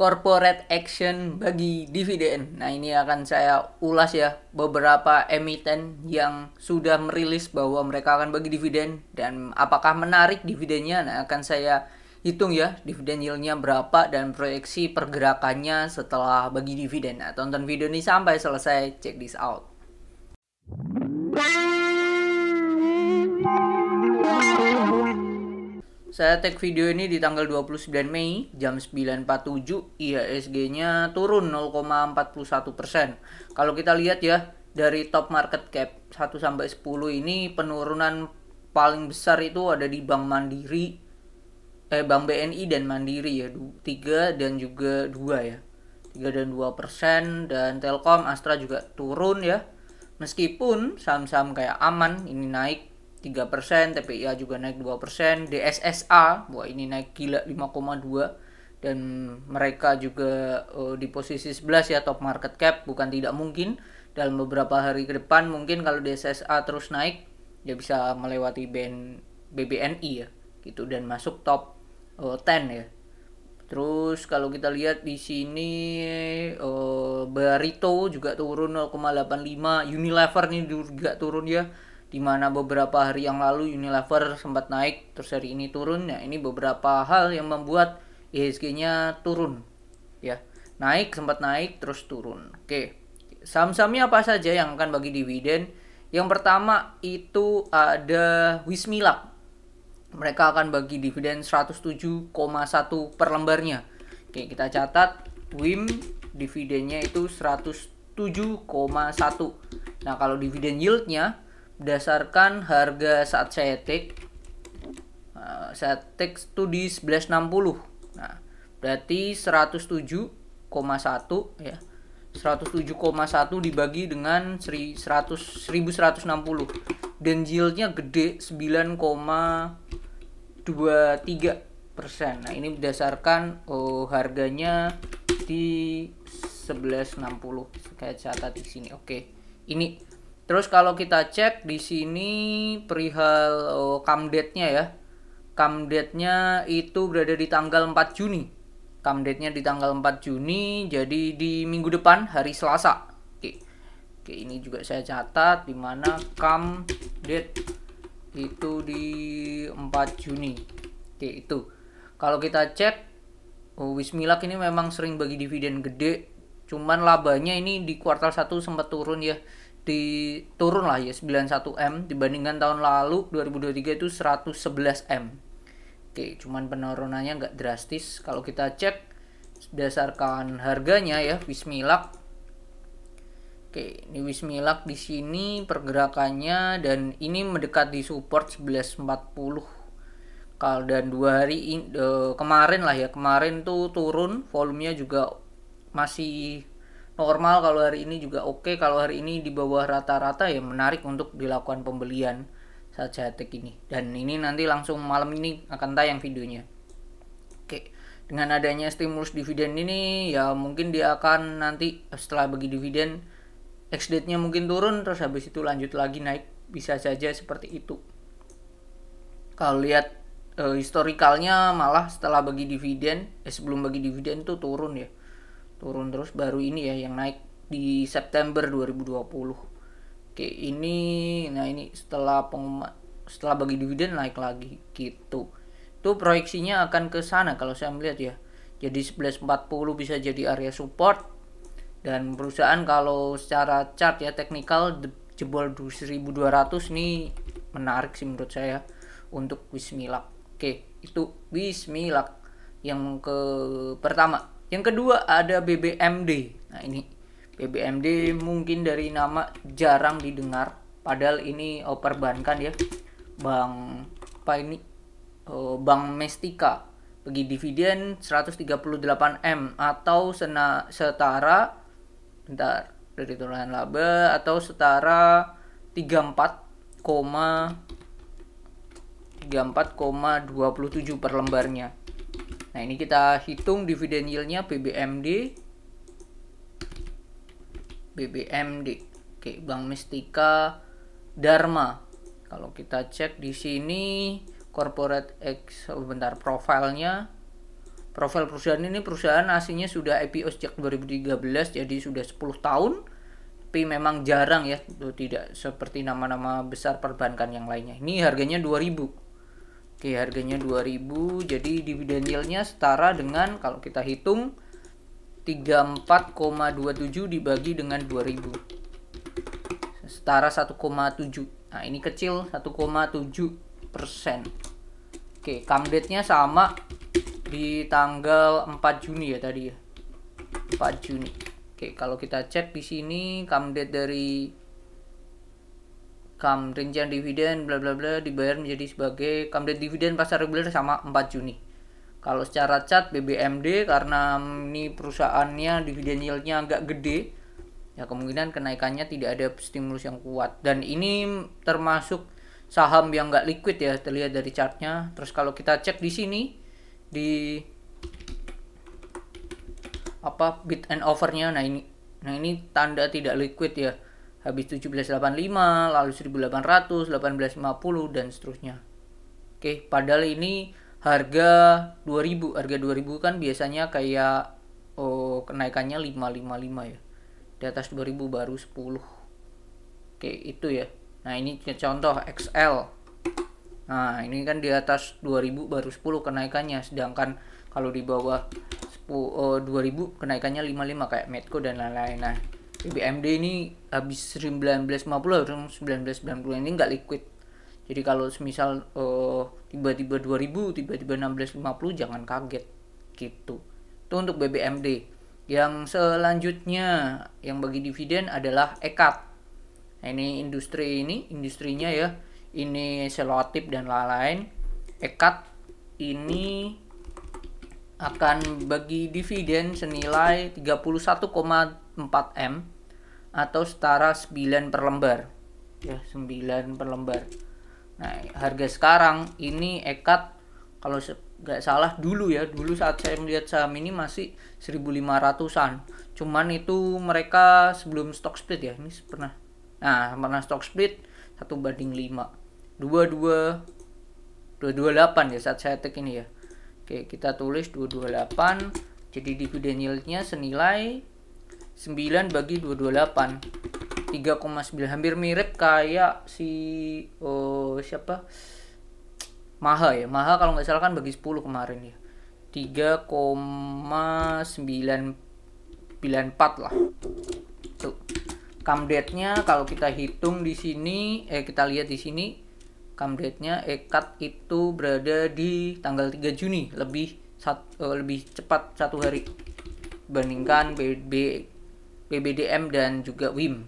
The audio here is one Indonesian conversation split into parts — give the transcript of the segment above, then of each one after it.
corporate action bagi dividen. Nah, ini akan saya ulas ya beberapa emiten yang sudah merilis bahwa mereka akan bagi dividen dan apakah menarik dividennya. Nah, akan saya hitung ya dividen yieldnya berapa dan proyeksi pergerakannya setelah bagi dividen. Nah, tonton video ini sampai selesai, check this out. Saya tag video ini di tanggal 29 Mei jam 9.47, IHSG-nya turun 0,41%. Kalau kita lihat ya, dari top market cap 1 sampai 10 ini penurunan paling besar itu ada di Bank Mandiri, Bank BNI dan Mandiri ya, 3 dan juga 2 ya. 3 dan 2%, dan Telkom, Astra juga turun ya. Meskipun saham-saham kayak Aman ini naik 3%, TPIA juga naik 2%, DSSA, wah ini naik gila 5,2, dan mereka juga di posisi 11 ya top market cap. Bukan tidak mungkin dalam beberapa hari ke depan mungkin kalau DSSA terus naik dia bisa melewati BBNI ya gitu dan masuk top 10 ya. Terus kalau kita lihat di sini Barito juga turun 0,85, Unilever ini juga turun ya, dimana beberapa hari yang lalu Unilever sempat naik terus hari ini turun. Ya, ini beberapa hal yang membuat IHSG-nya turun ya, naik, sempat naik terus turun. Oke, saham-sahamnya apa saja yang akan bagi dividen? Yang pertama itu ada Wismilak, mereka akan bagi dividen 107,1 per lembarnya. Oke, kita catat WIM dividennya itu 107,1. Nah, kalau dividen yieldnya berdasarkan harga saat saya take itu di 11.60. Nah, berarti 107,1 ya. 107,1 dibagi dengan 1160 dan yieldnya gede 9,23%. Nah, ini berdasarkan harganya di 11.60. Saya catat di sini. Oke. Ini terus kalau kita cek di sini perihal camdate-nya ya. Camdate-nya itu berada di tanggal 4 Juni. Camdate-nya di tanggal 4 Juni, jadi di minggu depan hari Selasa. Oke, ini juga saya catat di mana camdate itu di 4 Juni. Oke, itu. Kalau kita cek Wismilak ini memang sering bagi dividen gede, cuman labanya ini di kuartal 1 sempat turun ya. Turun lah ya 91M dibandingkan tahun lalu 2023 itu 111M. Oke, cuman penurunannya nggak drastis. Kalau kita cek berdasarkan harganya ya Wismilak. Oke, ini Wismilak di sini pergerakannya dan ini mendekat di support 1140. Kalau dan 2 hari kemarin lah ya, kemarin tuh turun, volumenya juga masih normal. Kalau hari ini juga oke. Kalau hari ini di bawah rata-rata ya menarik untuk dilakukan pembelian saat saya take ini. Dan ini nanti langsung malam ini akan tayang videonya. Oke, dengan adanya stimulus dividen ini ya mungkin dia akan nanti setelah bagi dividen ex-date-nya mungkin turun terus habis itu lanjut lagi naik, bisa saja seperti itu. Kalau lihat historikalnya malah setelah bagi dividen sebelum bagi dividen tuh turun ya. Turun terus, baru ini ya yang naik di September 2020. Oke, ini setelah bagi dividen naik lagi gitu. Itu proyeksinya akan ke sana kalau saya melihat ya. Jadi 1140 bisa jadi area support, dan perusahaan kalau secara chart ya teknikal jebol 1200 nih menarik sih menurut saya untuk Wismilak. Oke, itu Wismilak yang ke pertama. Yang kedua ada BBMD. Nah, ini BBMD mungkin dari nama jarang didengar, padahal ini perbankan ya. Bank Mestika bagi dividen 138M atau setara dari turunan laba atau setara 34,27 per lembarnya. Nah, ini kita hitung dividen yield-nya BBMD. Oke, Bank Mestika Dharma. Kalau kita cek di sini corporate profilnya Profil perusahaan ini, perusahaan aslinya sudah IPO sejak 2013, jadi sudah 10 tahun. Tapi memang jarang ya, tidak seperti nama-nama besar perbankan yang lainnya. Ini harganya 2000. Oke, harganya 2000, jadi dividen yieldnya setara dengan, kalau kita hitung, 34,27 dibagi dengan 2000, setara 1,7. Nah, ini kecil, 1,7%. Oke, come date-nya sama di tanggal 4 Juni ya tadi ya. 4 Juni. Oke, kalau kita cek di sini come date dari rincian dividen bla bla bla dibayar menjadi sebagai come date dividen pasar reguler sama 4 Juni. Kalau secara chart BBMD, karena ini perusahaannya dividen yield-nya agak gede, ya kemungkinan kenaikannya tidak ada stimulus yang kuat. Dan ini termasuk saham yang nggak liquid ya, terlihat dari chartnya. Terus kalau kita cek di sini di apa bid and offer-nya, nah ini tanda tidak liquid ya. Habis 1785, lalu 1800, 1850 dan seterusnya. Oke, padahal ini harga 2000 kan biasanya kayak kenaikannya 555 ya. Di atas 2000 baru 10. Oke, itu ya. Nah, ini contoh XL. Nah, ini kan di atas 2000 baru 10 kenaikannya, sedangkan kalau di bawah 2000 kenaikannya 55 kayak Medco dan lain-lain. Nah, BBMD ini habis 1950 atau 1990 ini nggak liquid. Jadi kalau semisal tiba-tiba 2000, tiba-tiba 1650, jangan kaget gitu. Itu untuk BBMD. Yang selanjutnya yang bagi dividen adalah EKAT. Nah, ini industrinya ya. Ini selotip dan lain-lain. EKAT ini akan bagi dividen senilai 31,4 M atau setara 9 per lembar. Ya, 9 per lembar. Nah, harga sekarang ini EKAT kalau nggak salah dulu saat saya melihat saham ini masih 1500-an. Cuman itu mereka sebelum stock split ya. Ini pernah stock split 1/5. 228 ya saat saya tek ini ya. Oke, kita tulis 228. Jadi dividen yieldnya senilai 9 bagi 228. 3,9, hampir mirip kayak si siapa? Maha ya. Maha kalau nggak salah kan bagi 10 kemarin ya. 3,994 lah. Tuh. Come date-nya kalau kita hitung di sini, kita lihat di sini come date-nya EKAT itu berada di tanggal 3 Juni, lebih cepat 1 hari dibandingkan BBDM dan juga WIM.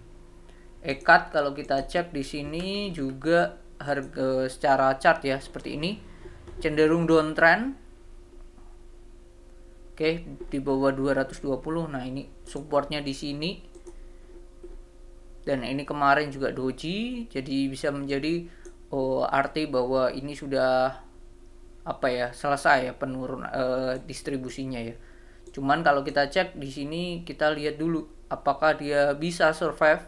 EKAT kalau kita cek di sini juga harga secara chart ya seperti ini, cenderung downtrend. Oke, di bawah 220. Nah, ini supportnya di sini. Dan ini kemarin juga doji, jadi bisa menjadi arti bahwa ini sudah selesai ya distribusinya ya. Cuman kalau kita cek di sini, kita lihat dulu apakah dia bisa survive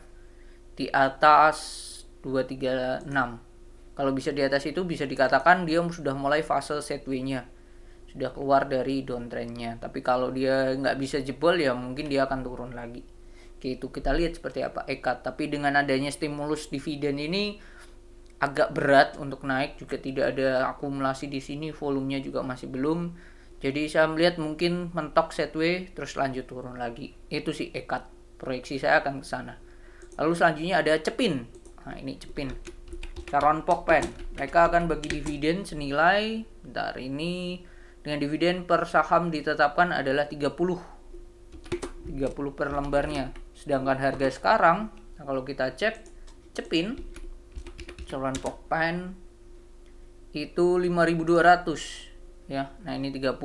di atas 236. Kalau bisa di atas itu bisa dikatakan dia sudah mulai fase sideways-nya, sudah keluar dari downtrend-nya. Tapi kalau dia nggak bisa jebol ya mungkin dia akan turun lagi. Oke, itu kita lihat seperti apa EKAT. Tapi dengan adanya stimulus dividen ini agak berat untuk naik, juga tidak ada akumulasi di sini, volumenya juga masih belum. Jadi saya melihat mungkin mentok sideways terus lanjut turun lagi. Itu sih EKAT. Proyeksi saya akan ke sana. Lalu selanjutnya ada Cepin. Nah, ini Cepin. Caron Pokpen. Mereka akan bagi dividen senilai ini dengan dividen per saham ditetapkan adalah 30 per lembarnya. Sedangkan harga sekarang, nah kalau kita cek Cepin Caron Pokpen itu 5.200 ya. Nah, ini 30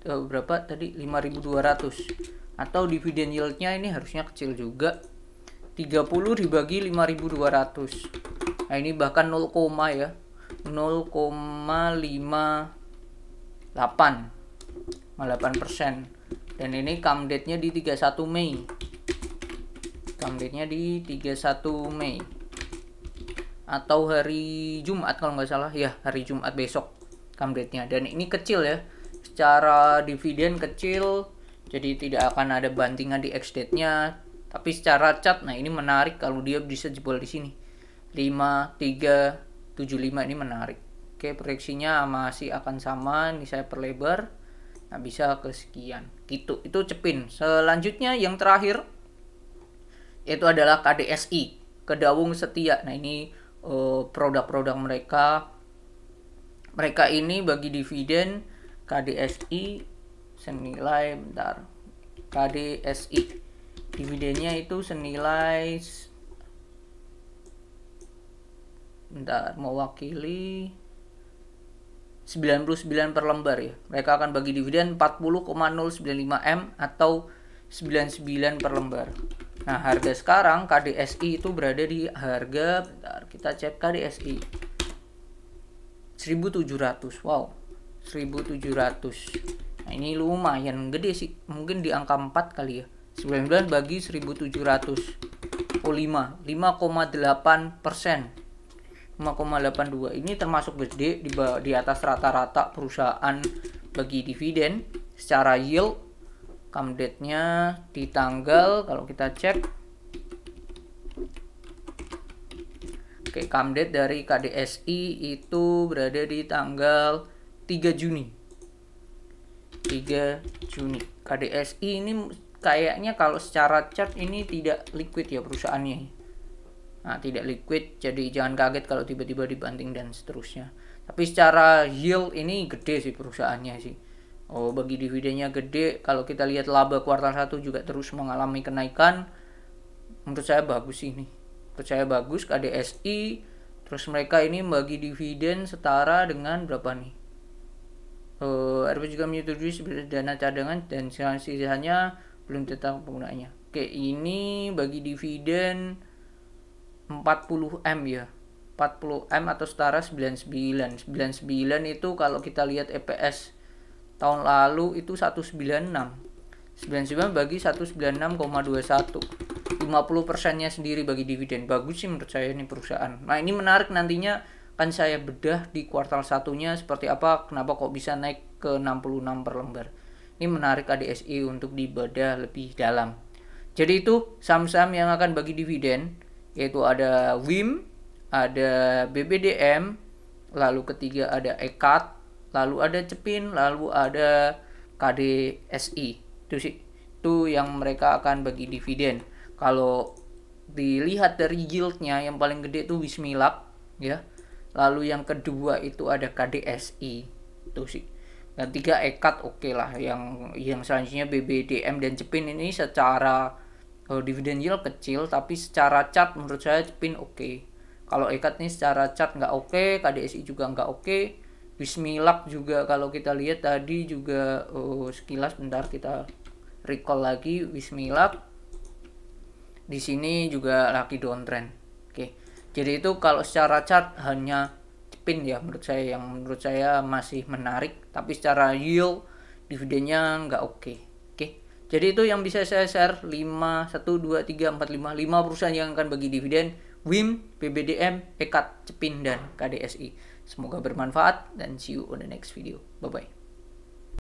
berapa tadi 5.200 atau dividen yieldnya ini harusnya kecil juga, 30 dibagi 5.200. Nah, ini bahkan 0, ya 0,58%. Dan ini come date-nya di 31 Mei. Come date-nya di 31 Mei atau hari Jumat kalau nggak salah ya, hari Jumat besok. Kamdetnya, dan ini kecil ya, secara dividen kecil, jadi tidak akan ada bantingan di X date-nya. Tapi secara chart, nah ini menarik kalau dia bisa jebol di sini 5375, ini menarik. Oke, proyeksinya masih akan sama, ini saya perlebar, nah bisa ke sekian gitu. Itu Cepin. Selanjutnya yang terakhir itu adalah KDSI, Kedawung Setia. Nah ini produk-produk mereka ini bagi dividen. KDSI senilai, bentar, KDSI dividennya itu senilai, bentar, mewakili 99 per lembar ya. Mereka akan bagi dividen 40,095 M atau 99 per lembar. Nah, harga sekarang KDSI itu berada di harga, bentar, kita cek KDSI 1700. Wow, 1700. Nah, ini lumayan gede sih. Mungkin di angka 4 kali ya. 19 bagi 1700. Oh, 5,8%. 5,82. Ini termasuk gede, di atas rata-rata perusahaan bagi dividen. Secara yield, Kamdetnya di tanggal, kalau kita cek, oke, Kamdet dari KDSI itu berada di tanggal 3 Juni. 3 Juni. KDSI ini kayaknya kalau secara chart ini tidak liquid ya perusahaannya. Nah, tidak liquid, jadi jangan kaget kalau tiba-tiba dibanting dan seterusnya. Tapi secara yield ini gede sih perusahaannya sih. Oh, bagi dividennya gede. Kalau kita lihat laba kuartal 1 juga terus mengalami kenaikan. Menurut saya bagus ini. Percaya bagus KDSI. Terus mereka ini bagi dividen setara dengan berapa nih? RP juga menyetujui sebagai dana cadangan dan sisanya belum tetap penggunaannya. Oke, ini bagi dividen 40M ya. 40M atau setara 99. 99 itu kalau kita lihat EPS tahun lalu itu 196. 99 bagi 196,21. 50%-nya sendiri bagi dividen. Bagus sih menurut saya ini perusahaan. Nah, ini menarik, nantinya akan saya bedah di kuartal satunya seperti apa, kenapa kok bisa naik ke 66 per lembar. Ini menarik KDSI untuk dibedah lebih dalam. Jadi itu saham-saham yang akan bagi dividen, yaitu ada WIM, ada BBDM, lalu ketiga ada EKAT, lalu ada Cepin, lalu ada KDSI. Itu sih, itu yang mereka akan bagi dividen. Kalau dilihat dari yieldnya, yang paling gede itu Wismilak ya. Lalu yang kedua itu ada KDSI. Itu sih. Dan tiga EKAT oke lah. Yang selanjutnya BBDM dan Cepin ini secara dividen yield kecil, tapi secara chart menurut saya Cepin oke. Kalau EKAT ini secara chart nggak oke, KDSI juga nggak oke. Wismilak juga kalau kita lihat tadi juga sekilas, bentar kita recall lagi. Wismilak di sini juga lagi downtrend. Oke. Jadi itu kalau secara chart hanya Cepin ya menurut saya masih menarik, tapi secara yield dividennya nggak oke. Oke. Jadi itu yang bisa saya share 5 perusahaan yang akan bagi dividen: WIM, BBDM, EKAT, Cepin dan KDSI. Semoga bermanfaat dan see you on the next video. Bye bye.